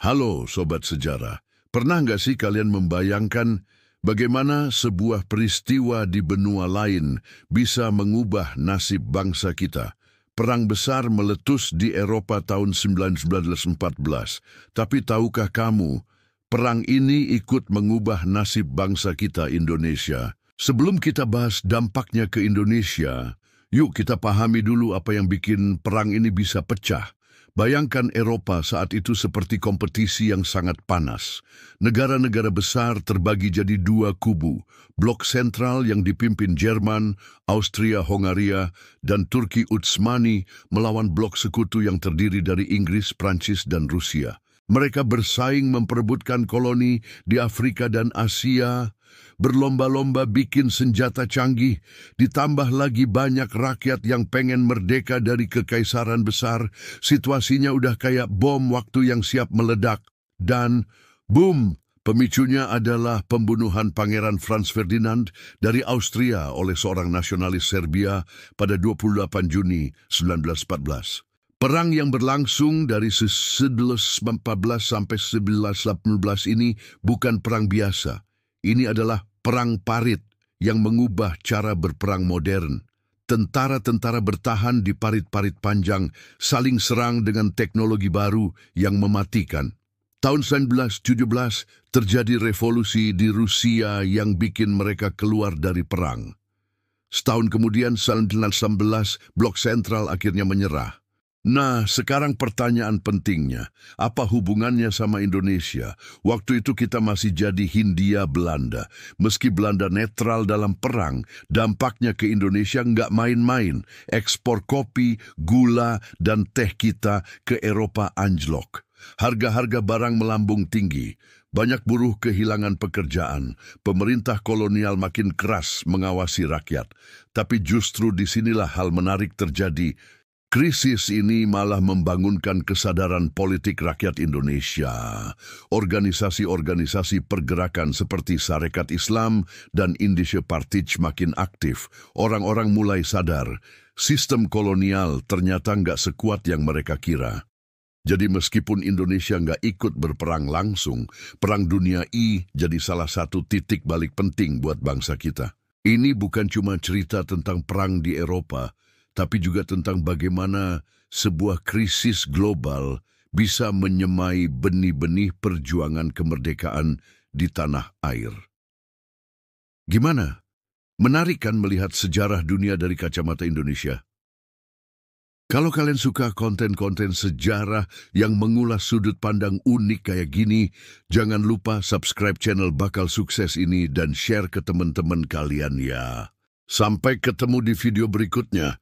Halo Sobat Sejarah, pernah nggak sih kalian membayangkan bagaimana sebuah peristiwa di benua lain bisa mengubah nasib bangsa kita? Perang besar meletus di Eropa tahun 1914, tapi tahukah kamu, perang ini ikut mengubah nasib bangsa kita Indonesia. Sebelum kita bahas dampaknya ke Indonesia, yuk kita pahami dulu apa yang bikin perang ini bisa pecah. Bayangkan Eropa saat itu seperti kompetisi yang sangat panas. Negara-negara besar terbagi jadi dua kubu. Blok sentral yang dipimpin Jerman, Austria-Hongaria, dan Turki Utsmani melawan blok sekutu yang terdiri dari Inggris, Prancis, dan Rusia. Mereka bersaing memperebutkan koloni di Afrika dan Asia, berlomba-lomba bikin senjata canggih, ditambah lagi banyak rakyat yang pengen merdeka dari kekaisaran besar. Situasinya udah kayak bom waktu yang siap meledak. Dan boom, pemicunya adalah pembunuhan Pangeran Franz Ferdinand dari Austria oleh seorang nasionalis Serbia pada 28 Juni 1914. Perang yang berlangsung dari 1114 sampai 1118 ini bukan perang biasa. Ini adalah perang parit yang mengubah cara berperang modern. Tentara-tentara bertahan di parit-parit panjang, saling serang dengan teknologi baru yang mematikan. Tahun 1917 terjadi revolusi di Rusia yang bikin mereka keluar dari perang. Setahun kemudian 1919 blok sentral akhirnya menyerah. Nah, sekarang pertanyaan pentingnya, apa hubungannya sama Indonesia? Waktu itu kita masih jadi Hindia Belanda. Meski Belanda netral dalam perang, dampaknya ke Indonesia nggak main-main. Ekspor kopi, gula, dan teh kita ke Eropa anjlok. Harga-harga barang melambung tinggi. Banyak buruh kehilangan pekerjaan. Pemerintah kolonial makin keras mengawasi rakyat. Tapi justru disinilah hal menarik terjadi. Krisis ini malah membangunkan kesadaran politik rakyat Indonesia. Organisasi-organisasi pergerakan seperti Sarekat Islam dan Indische Partij makin aktif. Orang-orang mulai sadar, sistem kolonial ternyata nggak sekuat yang mereka kira. Jadi meskipun Indonesia nggak ikut berperang langsung, Perang Dunia I jadi salah satu titik balik penting buat bangsa kita. Ini bukan cuma cerita tentang perang di Eropa, tapi juga tentang bagaimana sebuah krisis global bisa menyemai benih-benih perjuangan kemerdekaan di tanah air. Gimana? Menarik kan melihat sejarah dunia dari kacamata Indonesia? Kalau kalian suka konten-konten sejarah yang mengulas sudut pandang unik kayak gini, jangan lupa subscribe channel Bakal Sukses ini dan share ke teman-teman kalian ya. Sampai ketemu di video berikutnya.